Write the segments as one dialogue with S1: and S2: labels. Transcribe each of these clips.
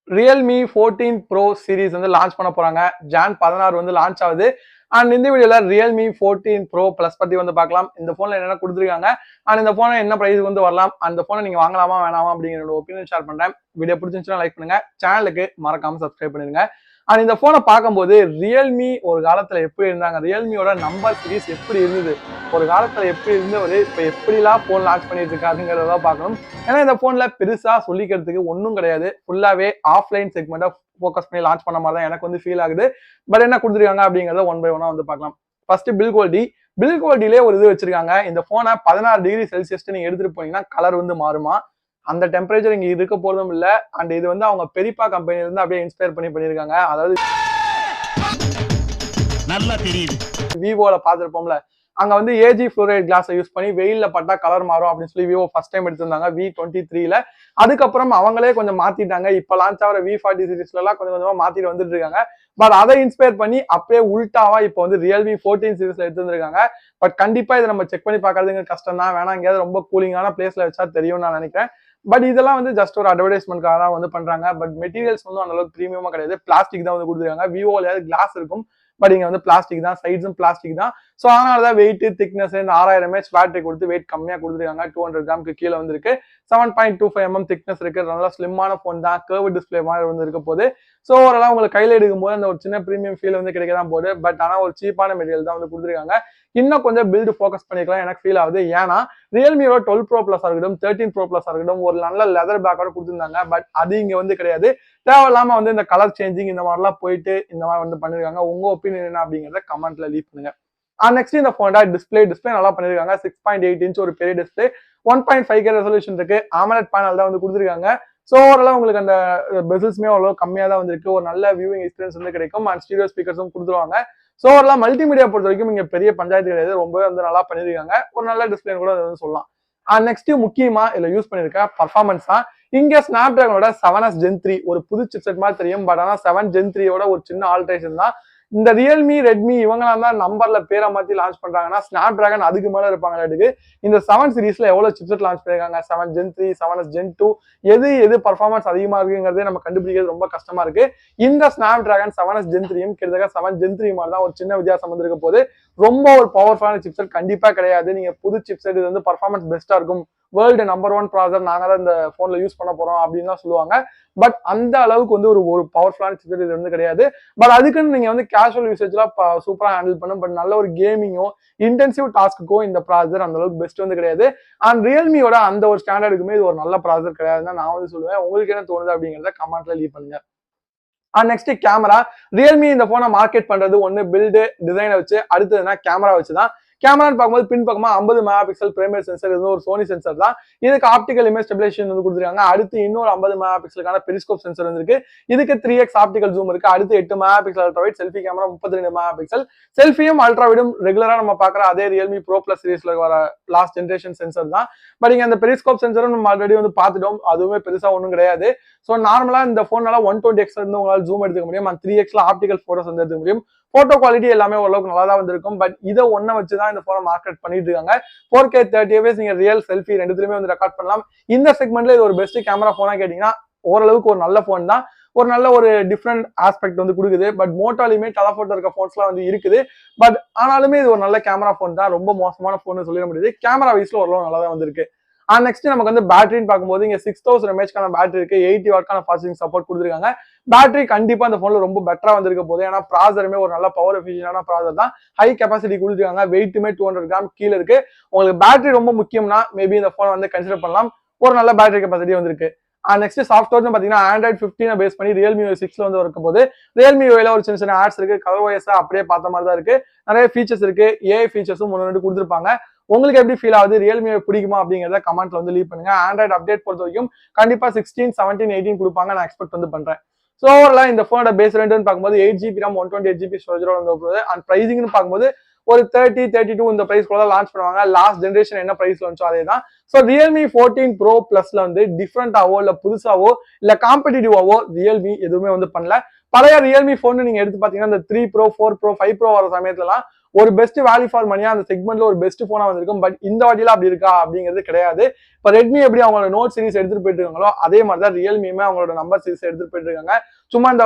S1: Realme 14 Pro series வந்து launch பண்ண போறாங்க. ஜான் 16 வந்து லான்ச் ஆகுது. அண்ட் இந்த வீடியோல Realme 14 Pro Plus பத்தி வந்து பார்க்கலாம். இந்த போன்ல என்னென்ன கொடுத்துருக்காங்க அண்ட் இந்த போன் என்ன பிரைஸ் வந்து வரலாம், அந்த போனை நீங்க வாங்கலாமா வேணாமா அப்படிங்கிற ஒப்பீனியன் ஷேர் பண்றேன். வீடியோ பிடிச்சிருந்துச்சுன்னா லைக் பண்ணுங்க, சேனலுக்கு மறக்காம சப்ஸ்கிரைப் பண்ணிருங்க. அண்ட் இந்த போனை பார்க்கும்போது ரியல்மி ஒரு காலத்துல எப்படி இருந்தாங்க, ரியல்மியோட நம்பர் சீரிஸ் எப்படி இருந்தது, ஒரு காலத்துல எப்படி இருந்தவர் இப்ப எப்படிலாம் போன் லான்ச் பண்ணிட்டு இருக்காருங்கிறத பார்க்கணும். ஏன்னா இந்த போன்ல பெருசா சொல்லிக்கிறதுக்கு ஒன்றும் கிடையாது. ஃபுல்லாவே ஆஃப்லைன் செக்மெண்ட்டை ஃபோக்கஸ் பண்ணி லான்ச் பண்ண மாதிரி தான் எனக்கு வந்து ஃபீல் ஆகுது. பட் என்ன கொடுத்துருக்காங்க அப்படிங்கிறத ஒன் பை ஒன்னா வந்து பார்க்கலாம். ஃபர்ஸ்ட் பில் குவாலிட்டிலே ஒரு இது வச்சிருக்காங்க. இந்த போனை 16 டிகிரி செல்சியஸ் நீங்க எடுத்துட்டு போனீங்கன்னா கலர் வந்து மாறுமா. அந்த டெம்பரேச்சர் இங்க இருக்க போறதும் இல்ல. அண்ட் இது வந்து அவங்க பெரியப்பா கம்பெனில இருந்து அப்படியே இன்ஸ்பயர் பண்ணிருக்காங்க. அதாவது நல்லா தெரியுது, விவோல பாத்துருப்போம்ல, அங்க வந்து ஏஜி ஃப்ளோரைட் கிளாஸ் யூஸ் பண்ணி வெயில்ல பட்டா கலர் மாறும் அப்படின்னு சொல்லி விவோ ஃபர்ஸ்ட் டைம் எடுத்திருந்தாங்க V23ல. அதுக்கப்புறம் அவங்களே கொஞ்சம் மாத்திட்டாங்க. இப்ப லான்ச் ஆகிற V40 சீரிஸ்ல எல்லாம் கொஞ்சம் கொஞ்சமா மாத்திட்டு வந்துட்டு இருக்காங்க. பட் அதை இன்ஸ்பயர் பண்ணி அப்படியே உல்டாவா இப்போ வந்து Realme 14 சீரிஸ்ல எடுத்துருக்காங்க. பட் கண்டிப்பா இதை நம்ம செக் பண்ணி பாக்குறதுங்க கஷ்டம் தான். வேணா எங்கேயாவது ரொம்ப கூலிங்கான பிளேஸ்ல வச்சா தெரியும் நான் நினைக்கிறேன். பட் இதெல்லாம் வந்து ஜஸ்ட் ஒரு அட்வர்டைஸ்மெண்ட்காக தான் வந்து பண்றாங்க. பட் மெட்டீரியல்ஸ் வந்து அந்த அளவுக்கு பிரீமியமா கிடையாது. பிளாஸ்டிக் தான் வந்து கொடுத்துருக்காங்க. விவோல கிளாஸ் இருக்கும், பட் இங்க வந்து பிளாஸ்டிக் தான், சைட்ஸும் பிளாஸ்டிக் தான். ஸோ அதனாலதான் வெயிட் திக்னஸ் இந்த 6000 mAh பேட்டரி கொடுத்து வெயிட் கம்மியா கொடுத்துருக்காங்க. 200 கிராமுக்கு கீழே வந்திருக்கு. 7.25 mm திக்னஸ் இருக்கு. நல்லா ஸ்லிம்மான போன் தான். கர்வ் டிஸ்பிளே மாதிரி வந்து இருக்க போது. ஸோ ஓவராலா உங்களுக்கு கையில எடுக்கும் போது அந்த ஒரு சின்ன பிரீமியம் ஃபீல் வந்து கிடைக்க தான் போகுது. பட் ஆனா ஒரு சீப்பான மெட்டீரியல் தான் வந்து கொடுத்துருக்காங்க. இன்னும் கொஞ்சம் பில்டு ஃபோக்கஸ் பண்ணிக்கலாம் எனக்கு ஃபீல் ஆகுது. ஏன்னா ரியல்மியோட 12 Pro Plus இருக்கட்டும், 13 Pro Plus இருக்கட்டும், ஒரு நல்ல லெதர் பேக்கோட கொடுத்துருந்தாங்க. பட் அது இங்க வந்து கிடையாது. தேவையில்லாம வந்து இந்த கலர் சேஞ்சிங் இந்த மாதிரிலாம் போயிட்டு இந்த மாதிரி வந்து பண்ணிருக்காங்க. உங்க ஒப்பீனியன் என்ன அப்படிங்கிறத கமெண்ட்ல லீவ் பண்ணுங்க. நெக்ஸ்ட் இந்த போனோட டிஸ்பிளே நல்லா பண்ணிருக்காங்க. 6.8 inch ஒரு பெரிய டிஸ்பிளே, 1.5K ரெசல்யூஷன் இருக்கு. AMOLED பேனல் தான் வந்து கொடுத்துருக்காங்க. ஸோ ஓரளவு உங்களுக்கு அந்த பெசல்ஸ்மே அவ்வளவு கம்மியா தான் வந்திருக்கு. ஒரு நல்ல வியூவிங் எக்ஸ்பீரியன்ஸ் வந்து கிடைக்கும். அண்ட் ஸ்டீரியோ ஸ்பீக்கர்ஸும் கொடுத்துருவாங்க. ஸோ ஓரளவு மல்டிமீடியா பொறுத்த வரைக்கும் இங்க பெரிய பஞ்சாயத்து கிடையாது. ரொம்பவே வந்து நல்லா பண்ணிருக்காங்க. ஒரு நல்ல டிஸ்பிளே கூட வந்து சொல்லலாம். நெக்ஸ்ட் முக்கியமா இதுல யூஸ் பண்ணிருக்க பர்ஃபார்மன்ஸ் தான். இங்க ஸ்னாப் டிராகனோட 7S Gen 3 ஒரு புது சிப்செட் மாதிரி தெரியும். பட் ஆனா 7 Gen 3யோட ஒரு சின்ன ஆல்ட்ரேஷன் தான். இந்த ரியல்மி, ரெட்மி இவங்கலாம் தான் நம்பர்ல பேரை மாத்தி லான்ச் பண்றாங்கன்னா ஸ்னாப் டிராகன் அதுக்கு மேல இருப்பாங்க. இந்த 7 சீரிஸ்ல எவ்வளவு சிப்செட் லான்ச் பண்ணிருக்காங்க, 7 Gen 3, 7S Gen 2, எது பர்ஃபார்மன்ஸ் அதிகமா இருக்குங்கிறதே நம்ம கண்டுபிடிக்கிறது ரொம்ப கஷ்டமா இருக்கு. இந்த ஸ்னாப் டிராகன் 7S Gen 3யும் கிட்டத்தட்ட 7 Gen 3 மாதிரி தான் ஒரு சின்ன வித்தியாசம் வந்திருக்க போது. ரொம்ப ஒரு பவர்ஃபுல்லான சிப்செட் கண்டிப்பா கிடையாது. நீங்க புது சிப்செட் இது வந்து பர்ஃபார்மன்ஸ் பெஸ்டா இருக்கும், வேர்ல்டு நம்பர் 1 ப்ராசஸர் நாங்க தான் இந்த போன்ல யூஸ் பண்ண போறோம் அப்படின்னு தான் சொல்லுவாங்க. பட் அந்த அளவுக்கு வந்து ஒரு பவர்ஃபுல்லான சிப்செட் இது வந்து கிடையாது. பட் அதுக்குன்னு நீங்க வந்து கேஷுவல் யூசேஜ்லாம் சூப்பரா ஹேண்டில் பண்ணும். பட் நல்ல ஒரு கேமிங்கோ இன்டென்சிவ் டாஸ்க்குக்கோ இந்த ப்ராசஸர் அந்த அளவுக்கு பெஸ்ட் வந்து கிடையாது. அண்ட் ரியல்மியோட அந்த ஒரு ஸ்டாண்டர்டுக்குமே இது ஒரு நல்ல ப்ராசஸர் கிடையாதுன்னு நான் வந்து சொல்லுவேன். உங்களுக்கு என்ன தோணுது அப்படிங்கிறத கமெண்ட்ல லீவ் பண்ணுங்க. Next camera. ரியல்மி இந்த போனை மார்க்கெட் பண்றது ஒன்னு பில்டு டிசைனை வச்சு, அடுத்ததுன்னா கேமரா வச்சுதான். கேமரான்னு பார்க்கும்போது பின்பக்கமா 50 மெகா பிக்சல் பிரைமரி சென்சர், இது ஒரு சோனி சென்சர் தான். இதுக்கு ஆப்டிகல் இமேஜ் ஸ்டெபிலைசேஷன் வந்து கொடுத்துருக்காங்க. அடுத்து இன்னொரு 50 மெகா பிக்சலுக்கான பெரிஸ்கோப் சென்சர் இருக்கு. இதுக்கு 3x ஆப்டிகல் ஜூம் இருக்கு. அடுத்து 8 mega pixel ultrawide selfie camera, 32 mega pixel செல்ஃபியும் அல்ட்ராவைடும் ரெகுலரா நம்ம பாக்குற அதே ரியல்மி ப்ரோ பிளஸ் சீரிஸ்ல வர லாஸ்ட் ஜென்ரேஷன் சென்சர் தான். பட் இங்க அந்த பெரிஸ்கோப் சென்சரும் நம்ம ஆல்ரெடி வந்து பார்த்துட்டோம். அதுவுமே பெருசா ஒன்றும் கிடையாது. ஸோ நார்மலா இந்த போனால 120x இருந்து உங்களால் ஜூம் எடுத்துக்க முடியும். அந்த 3xல ஆப்டிகல் போட்டோஸ் வந்து எடுத்துக்க முடியும். போட்டோ குவாலிட்டி எல்லாமே ஓரளவுக்கு நல்லா தான் வந்திருக்கும். பட் இதை ஒன்ன வச்சுதான் இந்த போனை மார்க்கெட் பண்ணிட்டு இருக்காங்க. 4K 30 fps நீங்க ரியல் செல்ஃபி ரெண்டுத்துலயுமே வந்து ரெக்கார்ட் பண்ணலாம். இந்த செக்மெண்ட்ல இது ஒரு பெஸ்ட் கேமரா போனா கேட்டீங்கன்னா ஓரளவுக்கு ஒரு நல்ல போன் தான். ஒரு நல்ல ஒரு டிஃப்ரெண்ட் ஆஸ்பெக்ட் வந்து கொடுக்குது. பட் மோட்டோலையுமே டெலஃபோட்டோ இருக்க போன்ஸ்லாம் வந்து இருக்குது. பட் ஆனாலுமே இது ஒரு நல்ல கேமரா போன் தான். ரொம்ப மோசமான போன் சொல்லிட முடியாது. கேமரா வைஸ்ல ஓரளவு நல்லா தான் வந்திருக்கு. நெக்ஸ்ட் நமக்கு வந்து பேட்டரின்னு பார்க்கும்போது இங்க 6000 mAh பேட்டரி இருக்கு. 80 வாட்கான ஃபாஸ்ட் சார்ஜிங் சப்போர்ட் கொடுத்துருக்காங்க. பேட்டரி கண்டிப்பா இந்த போன்ல ரொம்ப பெட்டரா வந்திருக்க போது. ஏன்னா ப்ராசருமே ஒரு நல்ல பவர் எஃபிஷியன்டான ப்ராசர் தான். ஹை கெபாசிட்டி கொடுத்துருக்காங்க. வெயிட்டுமே 200 கிராம் கீழே இருக்கு. உங்களுக்கு பேட்டரி ரொம்ப முக்கியம்னா மேபி இந்த போனை வந்து கன்சிடர் பண்ணலாம். ஒரு நல்ல பேட்டரி கெபாசிட்டி வந்திருக்கு. நெக்ஸ்ட் சாஃப்ட்வேர் பாத்தீங்கன்னா Android 15 பேஸ் பண்ணி Realme OS 6 வந்து இருக்கும் போது Realme UI ஒரு சின்ன சின்ன ஆட்ஸ் இருக்கு. கலர் OS அப்படியே பார்த்த மாதிரி தான் இருக்கு. நிறைய ஃபீச்சர்ஸ் இருக்கு. AI ஃபீச்சர்ஸும் 1 2 கொடுத்துருப்பாங்க. உங்களுக்கு எப்படி ஃபீல் ஆகுது, Realme பிடிக்குமா அப்படிங்கிறத கமெண்ட்ல வந்து லீவ் பண்ணுங்க. ஆண்ட்ராய்டு அப்டேட் பொறுத்த வரைக்கும் கண்டிப்பா 16, 17, 18 கொடுப்பாங்க நான் எக்ஸ்பெக்ட் வந்து பண்றேன். ஸோ ஓவராலா இந்த போனோட பேஸ் ரெண்டுன்னு பார்க்கும்போது 8GB RAM 128GB ஸ்டோரேஜோட வந்து போகுது. அண்ட் பிரைசிங்னு பார்க்கும்போது ஒரு 30, 32 இந்த பிரைஸ் கூட லான்ச் பண்ணுவாங்க. லாஸ்ட் ஜென்ரேஷன் என்ன பிரைஸ்ல வந்துச்சோ அதே தான். ஸோ Realme 14 Pro Plusல வந்து டிஃப்ரெண்டாவோ இல்ல புதுசாவோ இல்ல காம்படிட்டிவாவோ Realme எதுவுமே வந்து பண்ணல. பழைய Realme போன் நீங்க எடுத்து பாத்தீங்கன்னா இந்த 3 Pro, 4 Pro, 5 Pro வர சமயத்துலாம் ஒரு பெஸ்ட் வேல்யூ ஃபார் மணியா அந்த செக்மெண்ட்ல ஒரு பெஸ்ட் போனா வந்திருக்கும். பட் இந்த வாட்டில அப்படி இருக்கா அப்படிங்கிறது கிடையாது. இப்ப ரெட்மி எப்படி அவங்களோட நோட் சீரிஸ் எடுத்துட்டு போயிட்டு இருக்காங்களோ அதே மாதிரி தான் ரியல்மியுமே அவங்களோட நம்பர் சீரிஸ் எடுத்துட்டு போயிட்டு இருக்காங்க. சும்மா இந்த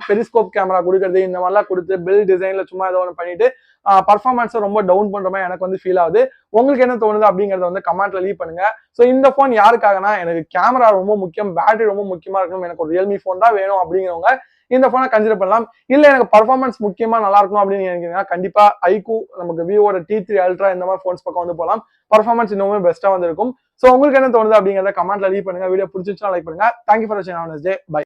S1: பெரிஸ்கோப் கேமரா கொடுக்கறது இந்த மாதிரிலாம் கொடுத்து பில் டிசைன்ல சும்மா ஏதோ ஒன்று பண்ணிட்டு பர்ஃபார்மன்ஸை ரொம்ப டவுன் பண்ற மாதிரி எனக்கு வந்து ஃபீல் ஆகுது. உங்களுக்கு என்ன தோணுது அப்படிங்கறத வந்து கமெண்ட்ல லீவ் பண்ணுங்க. ஸோ இந்த போன் யாருக்காகனா எனக்கு கேமரா ரொம்ப முக்கியம், பேட்டரி ரொம்ப முக்கியமா இருக்கணும், எனக்கு ஒரு ரியல்மி போன் தான் வேணும் அப்படிங்கிறவங்க இந்த போனை கன்சிடர் பண்ணலாம். இல்ல எனக்கு பர்ஃபார்மன்ஸ் முக்கியமா நல்லா இருக்கணும் அப்படின்னு நினைக்கிறீங்கன்னா கண்டிப்பா ஐக்கூ நமக்கு விவோட T3 அல்ட்ரா இந்த மாதிரி போன்ஸ் பக்கம் வந்து போகலாம். பர்ஃபார்மன்ஸ் இன்னுமே பெஸ்டா வந்து இருக்கும். ஸோ உங்களுக்கு என்ன தோணுது அப்படிங்கறத கமெண்ட்ல லீவ் பண்ணுங்க. வீடியோ பிடிச்சிருச்சுன்னா லைக் பண்ணுங்க. தேங்க்யூ ஃபார் வாட்சிங். Have a nice day. By.